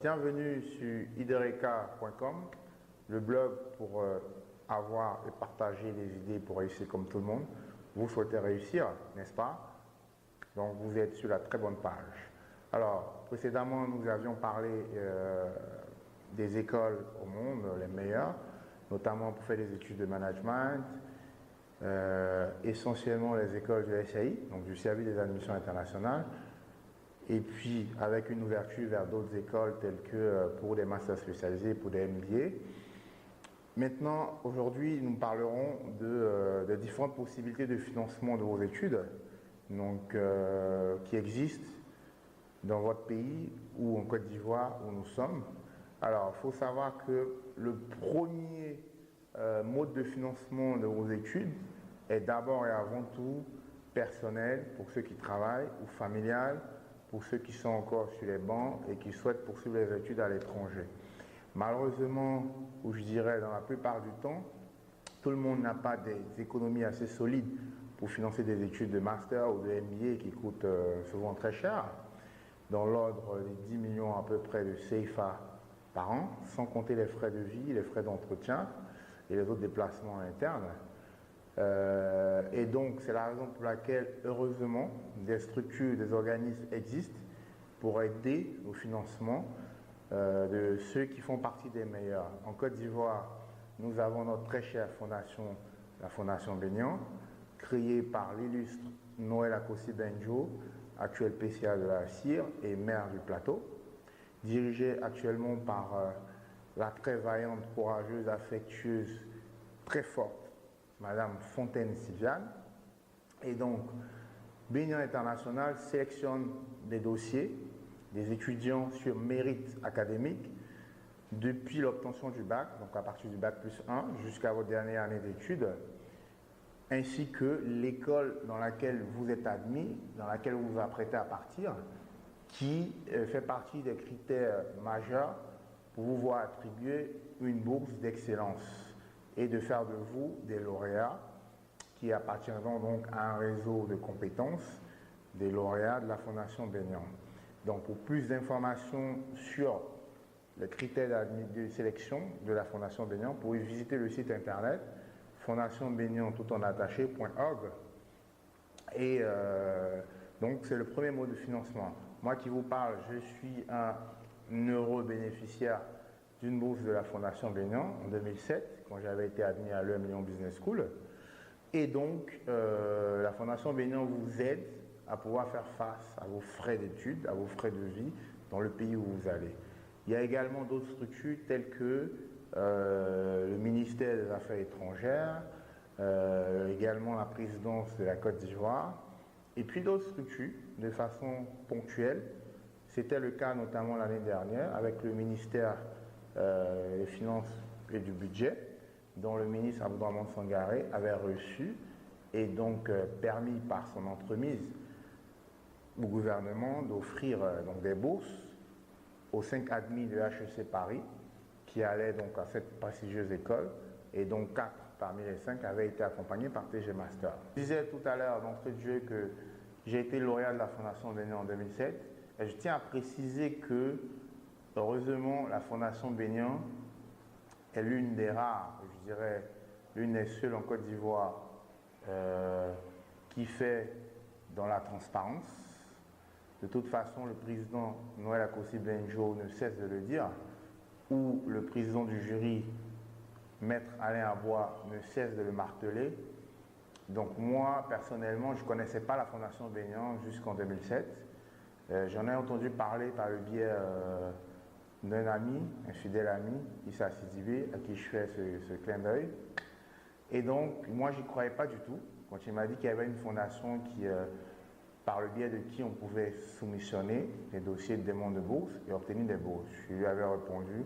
Bienvenue sur idereka.com, le blog pour avoir et partager des idées pour réussir comme tout le monde. Vous souhaitez réussir, n'est-ce pas? Donc vous êtes sur la très bonne page. Alors, précédemment, nous avions parlé des écoles au monde, les meilleures, notamment pour faire des études de management, essentiellement les écoles du SAI, donc du Service des admissions internationales, et puis avec une ouverture vers d'autres écoles telles que pour des masters spécialisés, pour des MBA. Maintenant, aujourd'hui, nous parlerons de différentes possibilités de financement de vos études donc, qui existent dans votre pays ou en Côte d'Ivoire où nous sommes. Alors, il faut savoir que le premier mode de financement de vos études est d'abord et avant tout personnel pour ceux qui travaillent ou familial pour ceux qui sont encore sur les bancs et qui souhaitent poursuivre les études à l'étranger. Malheureusement, ou je dirais dans la plupart du temps, tout le monde n'a pas des économies assez solides pour financer des études de master ou de MBA qui coûtent souvent très cher, dans l'ordre des 10 millions à peu près de CFA par an, sans compter les frais de vie, les frais d'entretien et les autres déplacements internes. Et donc, c'est la raison pour laquelle, heureusement, des structures, des organismes existent pour aider au financement de ceux qui font partie des meilleurs. En Côte d'Ivoire, nous avons notre très chère fondation, la Fondation Benyan, créée par l'illustre Noël Akossi Benjo, actuel PCA de la CIR et maire du Plateau, dirigée actuellement par la très vaillante, courageuse, affectueuse, très forte, Madame Fontaine-Sylviane. Et donc, Benyan International sélectionne des dossiers des étudiants sur mérite académique depuis l'obtention du bac, donc à partir du bac plus 1 jusqu'à votre dernière année d'études, ainsi que l'école dans laquelle vous êtes admis, dans laquelle vous vous apprêtez à partir, qui fait partie des critères majeurs pour vous voir attribuer une bourse d'excellence et de faire de vous des lauréats qui appartiendront donc à un réseau de compétences des lauréats de la Fondation Benyan. Donc pour plus d'informations sur les critères de sélection de la Fondation Benyan, vous pouvez visiter le site internet fondationbenyan.org. Et donc c'est le premier mode de financement. Moi qui vous parle, je suis un heureux bénéficiaire d'une bourse de la Fondation Benyan en 2007, quand j'avais été admis à l'EM Lyon Business School. Et donc, la Fondation Benyan vous aide à pouvoir faire face à vos frais d'études, à vos frais de vie dans le pays où vous allez. Il y a également d'autres structures telles que le ministère des Affaires étrangères, également la présidence de la Côte d'Ivoire, et puis d'autres structures de façon ponctuelle. C'était le cas notamment l'année dernière avec le ministère des Finances et du Budget, dont le ministre Abdourahmane Sangaré avait reçu et donc permis par son entremise au gouvernement d'offrir donc des bourses aux 5 admis de HEC Paris qui allaient donc à cette prestigieuse école, et donc 4 parmi les 5 avaient été accompagnés par TG Master. Je disais tout à l'heure d'entrée de jeu que j'ai été lauréat de la Fondation Benyan en 2007, et je tiens à préciser que heureusement la Fondation Benyan est l'une des rares, je dirais l'une des seules en Côte d'Ivoire qui fait dans la transparence. De toute façon, le président Noël Akossi Benjo ne cesse de le dire, ou le président du jury, Maître Alain Abois, ne cesse de le marteler. Donc moi, personnellement, je ne connaissais pas la Fondation Benyan jusqu'en 2007. J'en ai entendu parler par le biais d'un ami, un fidèle ami, Issa Sidibé, à qui je fais ce clin d'œil. Et donc, moi, j'y croyais pas du tout quand il m'a dit qu'il y avait une fondation qui, par le biais de qui on pouvait soumissionner les dossiers de demande de bourse et obtenir des bourses. Je lui avais répondu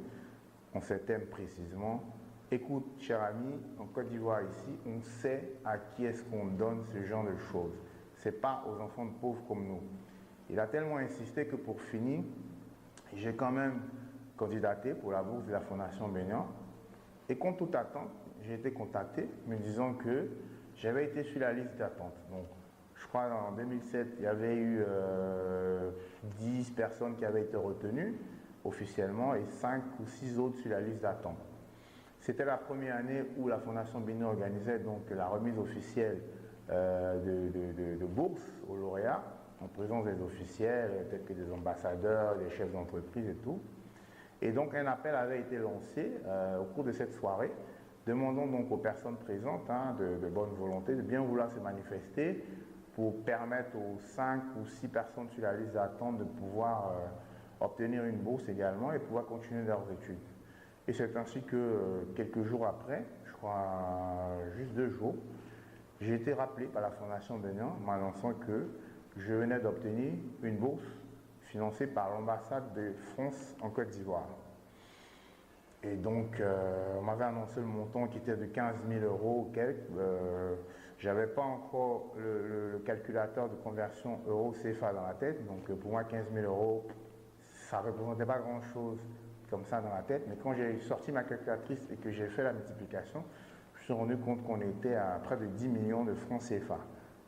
en ces termes précisément: écoute, cher ami, en Côte d'Ivoire ici, on sait à qui est-ce qu'on donne ce genre de choses. C'est pas aux enfants de pauvres comme nous. Il a tellement insisté que pour finir, j'ai quand même candidaté pour la bourse de la Fondation Benyan. Et contre toute attente, j'ai été contacté me disant que j'avais été sur la liste d'attente. Donc, je crois en 2007, il y avait eu 10 personnes qui avaient été retenues. officiellement et 5 ou 6 autres sur la liste d'attente. C'était la première année où la Fondation Bénin organisait donc la remise officielle de bourses aux lauréats, en présence des officiels, tels que des ambassadeurs, des chefs d'entreprise et tout. Et donc un appel avait été lancé au cours de cette soirée, demandant donc aux personnes présentes de bonne volonté de bien vouloir se manifester pour permettre aux 5 ou 6 personnes sur la liste d'attente de pouvoir obtenir une bourse également et pouvoir continuer leurs études. Et c'est ainsi que quelques jours après, je crois juste 2 jours, j'ai été rappelé par la Fondation Bénin m'annonçant que je venais d'obtenir une bourse financée par l'ambassade de France en Côte d'Ivoire. Et donc, on m'avait annoncé le montant qui était de 15 000 euros ou quelques. Je n'avais pas encore le calculateur de conversion euro-CFA dans la tête. Donc, pour moi, 15 000 euros, ça ne représentait pas grand-chose comme ça dans la tête. Mais quand j'ai sorti ma calculatrice et que j'ai fait la multiplication, je me suis rendu compte qu'on était à près de 10 millions de francs CFA.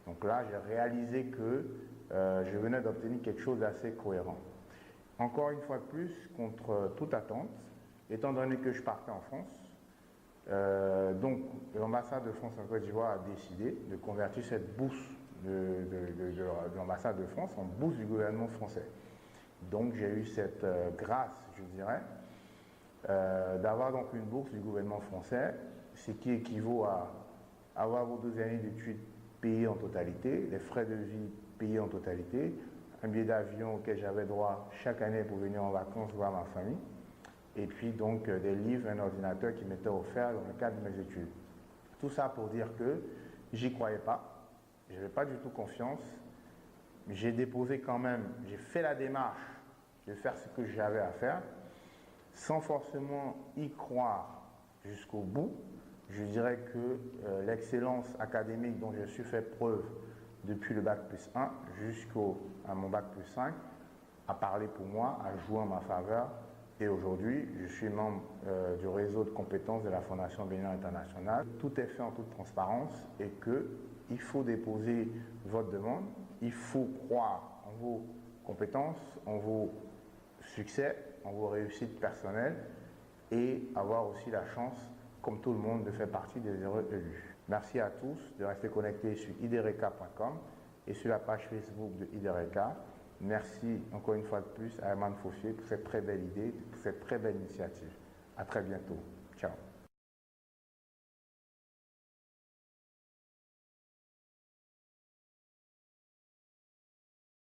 Donc là, j'ai réalisé que je venais d'obtenir quelque chose d'assez cohérent. Encore une fois de plus, contre toute attente, étant donné que je partais en France, donc l'ambassade de France en Côte d'Ivoire a décidé de convertir cette bourse de l'ambassade de France en bourse du gouvernement français. Donc j'ai eu cette grâce, je dirais, d'avoir donc une bourse du gouvernement français, ce qui équivaut à avoir vos 2 années d'études payées en totalité, les frais de vie payés en totalité, un billet d'avion auquel j'avais droit chaque année pour venir en vacances voir ma famille, et puis donc des livres, un ordinateur qui m'était offert dans le cadre de mes études. Tout ça pour dire que j'y croyais pas, je n'avais pas du tout confiance, j'ai déposé quand même, j'ai fait la démarche de faire ce que j'avais à faire, sans forcément y croire jusqu'au bout. Je dirais que l'excellence académique dont je suis fait preuve depuis le bac plus 1 jusqu'à mon bac plus 5 a parlé pour moi, a joué en ma faveur. Et aujourd'hui, je suis membre du réseau de compétences de la Fondation Bénin Internationale. Tout est fait en toute transparence et qu'il faut déposer votre demande, il faut croire en vos compétences, en vos succès, en vos réussites personnelles et avoir aussi la chance, comme tout le monde, de faire partie des heureux élus. Merci à tous de rester connectés sur idereka.com et sur la page Facebook de Idereka. Merci encore une fois de plus à Herman Foffier pour cette très belle idée, pour cette très belle initiative. À très bientôt. Ciao.